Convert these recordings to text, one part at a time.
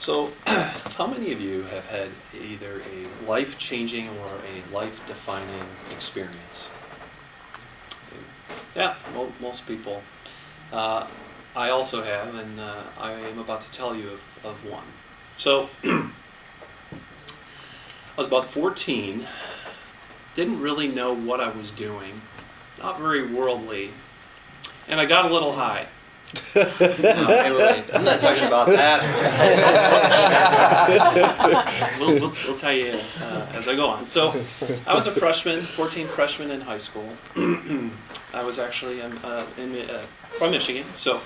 So, how many of you have had either a life-changing or a life-defining experience? Yeah, most people. I also have, and I am about to tell you of one. So, I was about 14, didn't really know what I was doing, not very worldly, and I got a little high. No, wait, I'm not talking about that. we'll tell you as I go on. So, I was a freshman, 14 freshman in high school. I was actually from Michigan. So,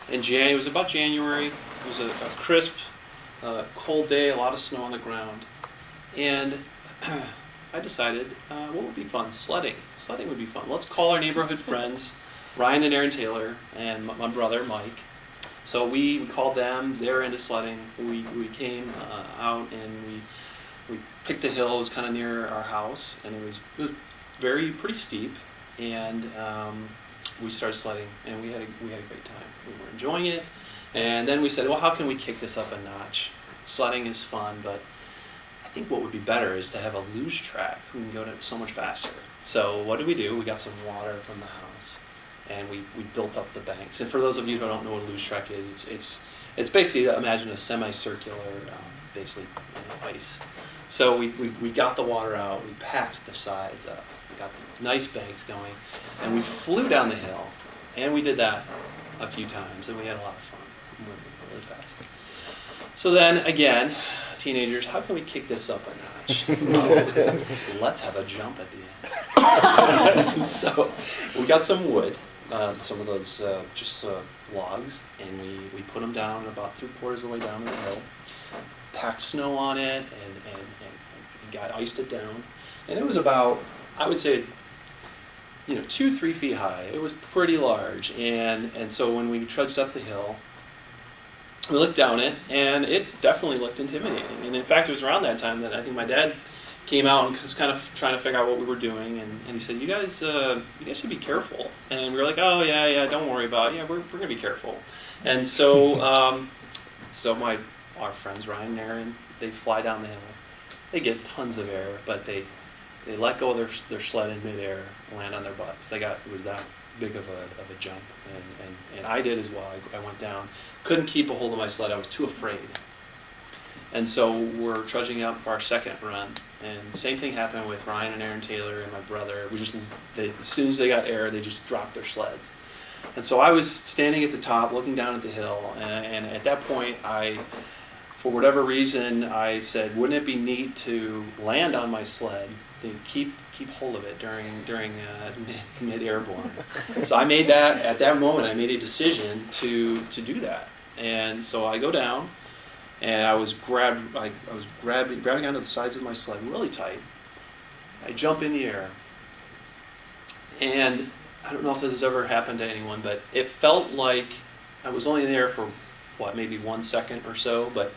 it was about January. It was a crisp, cold day, a lot of snow on the ground, and I decided what would be fun? Sledding. Sledding would be fun. Let's call our neighborhood friends, Ryan and Aaron Taylor, and my brother Mike. So we called them. They're into sledding. We came out and we picked a hill. It was kind of near our house, and it was pretty steep. And we started sledding, and we had a great time. We were enjoying it. And then we said, well, how can we kick this up a notch? Sledding is fun, but I think what would be better is to have a luge track. We can go so much faster. So what did we do? We got some water from the house, and we built up the banks. And for those of you who don't know what a luge track is, it's basically, imagine a semicircular, basically ice. So we got the water out, we packed the sides up, we got the nice banks going, and we flew down the hill. And we did that a few times, and we had a lot of fun. We went really fast. So then, again, teenagers, how can we kick this up a notch? Let's have a jump at the end. So we got some wood, some of those logs, and we put them down about 3/4 of the way down the hill, packed snow on it, and iced it down. And it was about, I would say, 2-3 feet high. It was pretty large. And so when we trudged up the hill, we looked down it, and it definitely looked intimidating. And in fact, it was around that time that I think my dad came out and was kind of trying to figure out what we were doing, and he said, you guys should be careful. And we were like, oh, yeah, don't worry about it. Yeah, we're going to be careful. And so our friends, Ryan and Aaron, they fly down the hill. They get tons of air, but they let go of their sled in midair, land on their butts. It was that big of a jump, and I did as well. I went down, couldn't keep a hold of my sled. I was too afraid. And so we're trudging up for our second run, and same thing happened with Ryan and Aaron Taylor and my brother. As soon as they got air, they just dropped their sleds. And so I was standing at the top, looking down at the hill, and at that point, for whatever reason, I said, wouldn't it be neat to land on my sled and keep hold of it during mid-airborne? So I made that, at that moment, I made a decision to do that. And so I go down, and I was grabbing onto the sides of my sled really tight. I jump in the air, and I don't know if this has ever happened to anyone, but it felt like I was only in the air for, maybe 1 second or so, but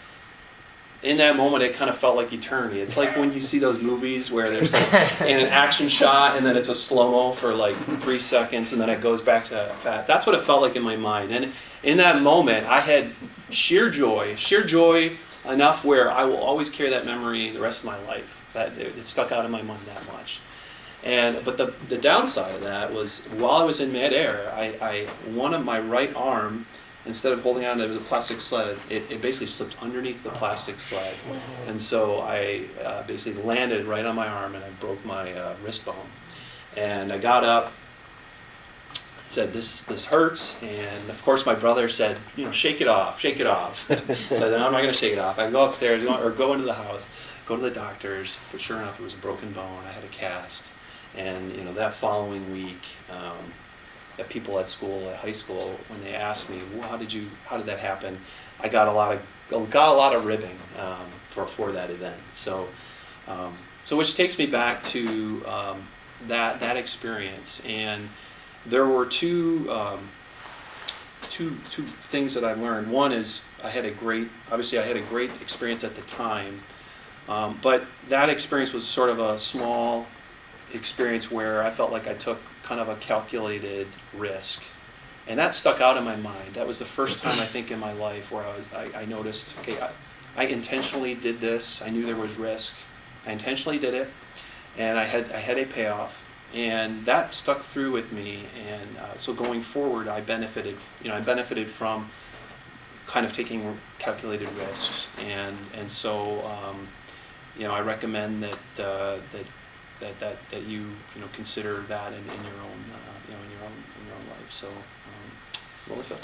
in that moment, it kind of felt like eternity. It's like when you see those movies where there's in an action shot, and then it's a slow-mo for 3 seconds, and then it goes back to fat. That's what it felt like in my mind. And in that moment, I had sheer joy enough where I will always carry that memory the rest of my life. That it stuck out in my mind that much. But the downside of that was, while I was in midair, one of my right arm, instead of holding on, it was a plastic sled, it basically slipped underneath the plastic sled. And so I basically landed right on my arm, and I broke my wrist bone. And I got up, said, this hurts. And of course my brother said, shake it off. So I said, no, I'm not going to shake it off. I go upstairs, or go into the house, go to the doctors. But sure enough, it was a broken bone. I had a cast. And that following week, at people at high school, when they asked me, well, how did that happen? I got a lot of ribbing for that event. So which takes me back to that experience. And there were two things that I learned. One is I had a great experience at the time, but that experience was sort of a small experience where I felt like I took kind of a calculated risk, and that stuck out in my mind. That was the first time, I think, in my life where I noticed, okay, I intentionally did this. I knew there was risk. I intentionally did it, and I had a payoff, and that stuck through with me. And so going forward, I benefited. I benefited from kind of taking calculated risks, and so I recommend that you consider that in your own in your own life. So, Melissa.